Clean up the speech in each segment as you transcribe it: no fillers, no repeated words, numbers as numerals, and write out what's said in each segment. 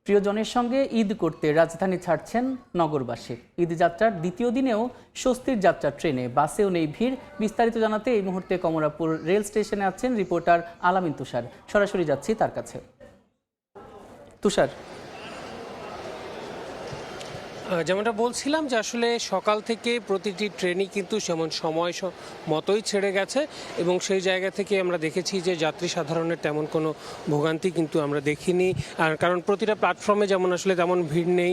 প্রিয়জনের সঙ্গে ঈদ করতে রাজধানী ছাড়ছেন নগরবাসী। ঈদ যাত্রার দ্বিতীয় দিনেও স্বস্তির যাত্রা ট্রেনে, বাসেও নেই ভিড়। বিস্তারিত জানাতে এই মুহূর্তে কমলাপুর রেল স্টেশনে আছেন রিপোর্টার আলামিন তুষার। সরাসরি যাচ্ছি তার কাছে। তুষার, যেমনটা বলছিলাম যে আসলে সকাল থেকে প্রতিটি ট্রেনই কিন্তু যেমন সময় মতোই ছেড়ে গেছে এবং সেই জায়গা থেকে আমরা দেখেছি যে যাত্রী সাধারণের তেমন কোনো ভোগান্তি কিন্তু আমরা দেখিনি। আর কারণ প্রতিটা প্ল্যাটফর্মে যেমন আসলে তেমন ভিড় নেই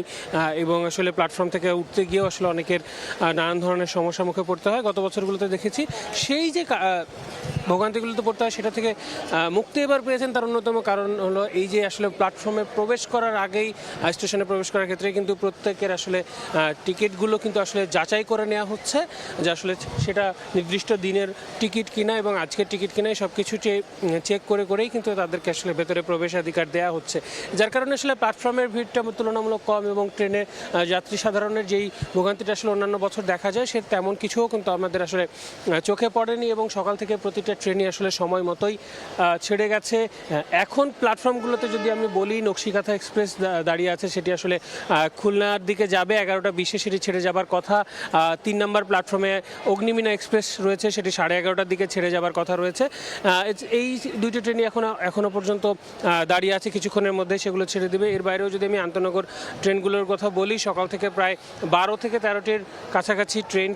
এবং আসলে প্ল্যাটফর্ম থেকে উঠতে গিয়েও আসলে অনেকের নানান ধরনের সমস্যার মুখে পড়তে হয়। গত বছরগুলোতে দেখেছি সেই যে ভোগান্তিগুলোতে পড়তে হয় সেটা থেকে মুক্তি এবার পেয়েছেন। তার অন্যতম কারণ হলো এই যে আসলে প্ল্যাটফর্মে প্রবেশ করার আগেই স্টেশনে প্রবেশ করার ক্ষেত্রে কিন্তু প্রত্যেকের আসলে টিকিটগুলো কিন্তু আসলে যাচাই করে নেওয়া হচ্ছে যে আসলে সেটা নির্দিষ্ট দিনের টিকিট কিনা এবং আজকের টিকিট কিনা সব কিছু চেক করেই কিন্তু তাদেরকে আসলে ভেতরে প্রবেশাধিকার দেওয়া হচ্ছে, যার কারণে আসলে প্ল্যাটফর্মের ভিড়টা তুলনামূলক কম এবং ট্রেনে যাত্রী সাধারণের যেই ভোগান্তিটা আসলে অন্যান্য বছর দেখা যায় সে তেমন কিছুও কিন্তু আমাদের আসলে চোখে পড়েনি এবং সকাল থেকে প্রতিটা ট্রেনই আসলে সময় মতোই ছেড়ে গেছে। এখন প্ল্যাটফর্মগুলোতে যদি আমি বলি, নকশিকাঁথা এক্সপ্রেস দাঁড়িয়ে আছে, সেটি আসলে খুলনার দিকে যাবে 11টা 20-এ সেটি ছেড়ে যাবার কথা। 3 নম্বর প্ল্যাটফর্মে অগ্নিমিনা এক্সপ্রেস রয়েছে, সেটি 11:30টার দিকে ছেড়ে যাবার কথা রয়েছে। এই দুইটি ট্রেনই এখনো পর্যন্ত দাঁড়িয়ে আছে, কিছুক্ষণের মধ্যে সেগুলো ছেড়ে দেবে। এর বাইরেও যদি আমি আন্তনগর ট্রেনগুলোর কথা বলি, সকাল থেকে প্রায় 12 থেকে 13টির কাছাকাছি ট্রেন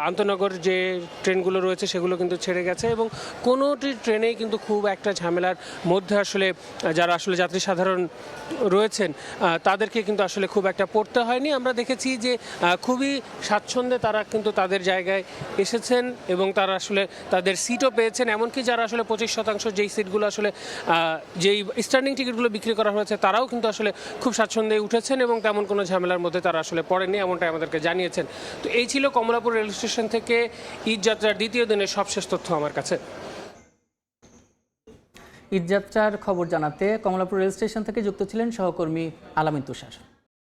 আন্তনগর যে ট্রেনগুলো রয়েছে সেগুলো কিন্তু ছেড়ে গেছে এবং কোনোটি ট্রেনেই কিন্তু খুব একটা ঝামেলার মধ্যে আসলে যারা আসলে যাত্রী সাধারণ রয়েছেন তাদেরকে কিন্তু আসলে খুব একটা পড়তে হয়নি। আমরা দেখেছি যে খুবই স্বাচ্ছন্দ্যে তারা কিন্তু তাদের জায়গায় এসেছেন এবং তারা আসলে তাদের সিটও পেয়েছেন। এমনকি যারা আসলে 25% যেই সিটগুলো আসলে যেই স্ট্যান্ডিং টিকিটগুলো বিক্রি করা হয়েছে তারাও কিন্তু আসলে খুব স্বাচ্ছন্দ্যে উঠেছেন এবং তেমন কোনো ঝামেলার মধ্যে তারা আসলে পড়েননি, এমনটাই আমাদেরকে জানিয়েছেন। তো এই ছিল কমলাপুর রেল স্টেশন থেকে ঈদ যাত্রার দ্বিতীয় দিনের সবশেষ তথ্য আমার কাছে। ঈদ যাত্রার খবর জানাতে কমলাপুর রেল স্টেশন থেকে যুক্ত ছিলেন সহকর্মী আলামিন তুষার।